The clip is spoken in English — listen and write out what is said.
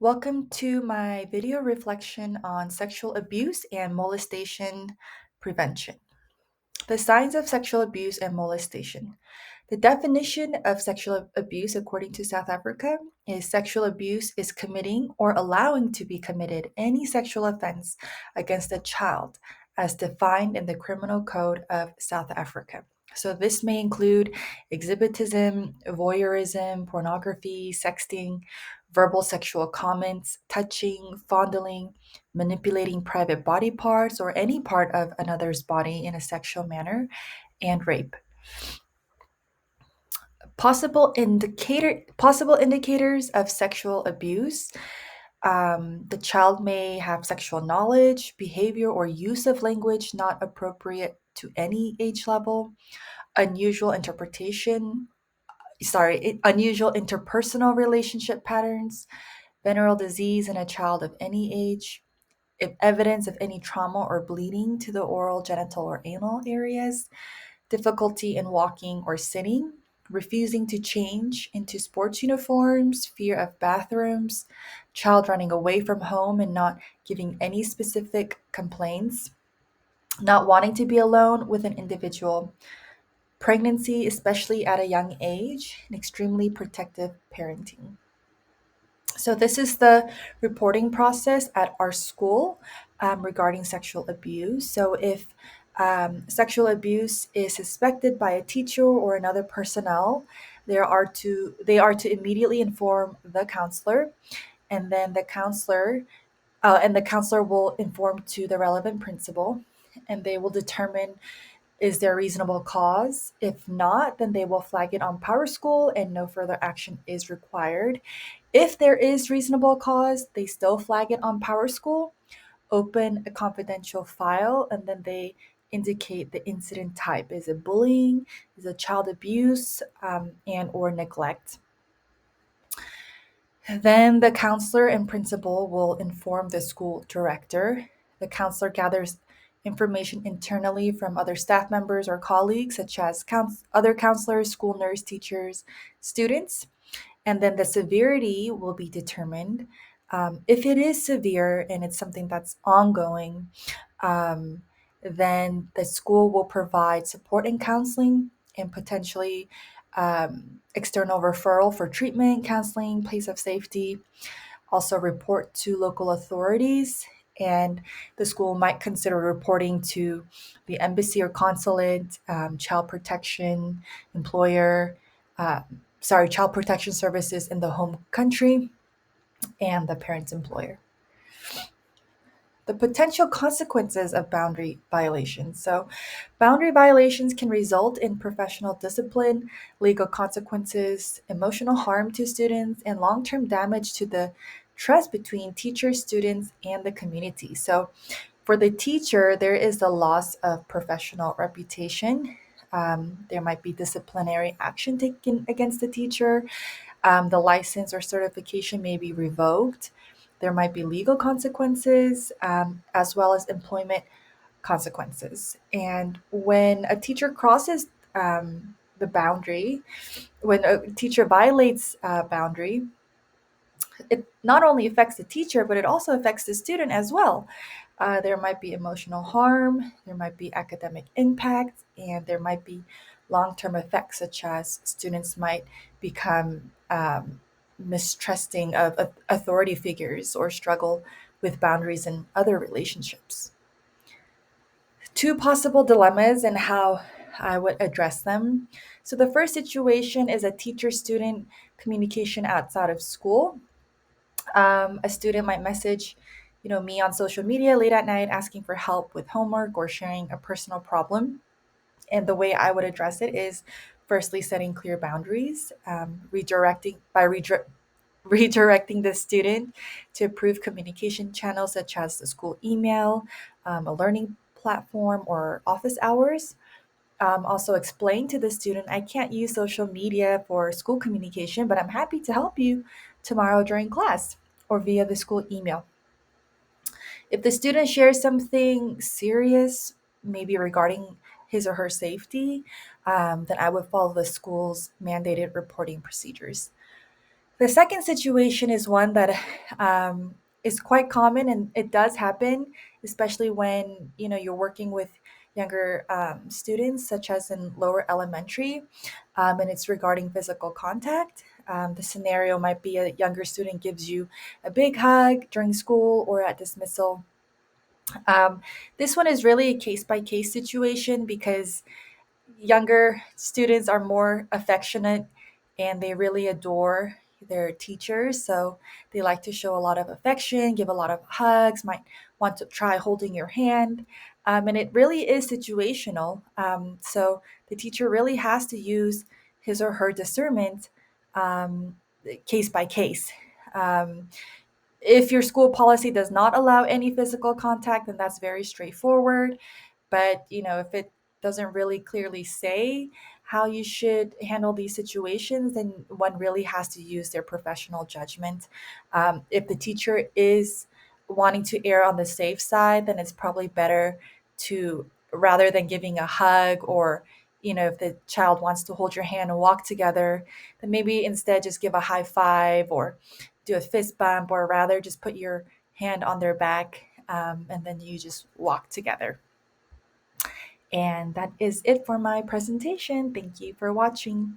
Welcome to my video reflection on sexual abuse and molestation prevention. The signs of sexual abuse and molestation. The definition of sexual abuse, according to South Africa, is sexual abuse is committing or allowing to be committed any sexual offense against a child as defined in the Criminal Code of South Africa. So, this may include exhibitism, voyeurism, pornography, sexting, verbal sexual comments, touching, fondling, manipulating private body parts or any part of another's body in a sexual manner, and rape. Possible indicators of sexual abuse. The child may have sexual knowledge, behavior, or use of language not appropriate to any age level. Unusual interpretation. Unusual interpersonal relationship patterns. Venereal disease in a child of any age. If evidence of any trauma or bleeding to the oral, genital, or anal areas, difficulty in walking or sitting, refusing to change into sports uniforms, fear of bathrooms, child running away from home and not giving any specific complaints, not wanting to be alone with an individual, pregnancy, especially at a young age, and extremely protective parenting. So, this is the reporting process at our school regarding sexual abuse. So, if sexual abuse is suspected by a teacher or another personnel, they are to immediately inform the counselor, and then the counselor will inform to the relevant principal, and they will determine is there reasonable cause? If not, then they will flag it on Power School and no further action is required. If there is reasonable cause, they still flag it on Power School, open a confidential file, and then they indicate the incident type. Is it bullying? Is it child abuse and or neglect? Then the counselor and principal will inform the school director. The counselor gathers information internally from other staff members or colleagues, such as other counselors, school nurse, teachers, students, and then the severity will be determined. If it is severe and it's something that's ongoing, um, then the school will provide support and counseling and potentially external referral for treatment, counseling, place of safety, also report to local authorities. And the school might consider reporting to the embassy or consulate, child protection, employer, uh, child protection services in the home country, and the parent's employer. The potential consequences of boundary violations. So, boundary violations can result in professional discipline, legal consequences, emotional harm to students, and long term damage to the trust between teachers, students, and the community. So, for the teacher, there is the loss of professional reputation. There might be disciplinary action taken against the teacher. The license or certification may be revoked. There might be legal consequences as well as employment consequences. And when a teacher crosses the boundary, when a teacher violates a boundary, it not only affects the teacher, but it also affects the student as well. There might be emotional harm, there might be academic impact, and there might be long term effects, such as students might become mistrusting of authority figures or struggle with boundaries in other relationships. Two possible dilemmas and how I would address them. So, the first situation is a teacher student communication outside of school. A student might message me on social media late at night asking for help with homework or sharing a personal problem, and the way I would address it is firstly setting clear boundaries, redirecting the student to approved communication channels such as the school email, a learning platform, or office hours. Also explain to the student, I can't use social media for school communication, but I'm happy to help you tomorrow during class or via the school email. If the student shares something serious, maybe regarding his or her safety, then I would follow the school's mandated reporting procedures. The second situation is one that is quite common, and it does happen, especially when you're working with younger students, such as in lower elementary, and it's regarding physical contact. The scenario might be a younger student gives you a big hug during school or at dismissal. This one is really a case by case situation because younger students are more affectionate and they really adore their teachers. So they like to show a lot of affection, give a lot of hugs, might want to try holding your hand. And it really is situational. So the teacher really has to use his or her discernment um, case by case. Um, if your school policy does not allow any physical contact, then that's very straightforward. But if it doesn't really clearly say how you should handle these situations, then one really has to use their professional judgment. If the teacher is wanting to err on the safe side, then it's probably better to, rather than giving a hug, or if the child wants to hold your hand and walk together, then maybe instead just give a high five or do a fist bump, or rather just put your hand on their back, and then you just walk together. And that is it for my presentation. Thank you for watching.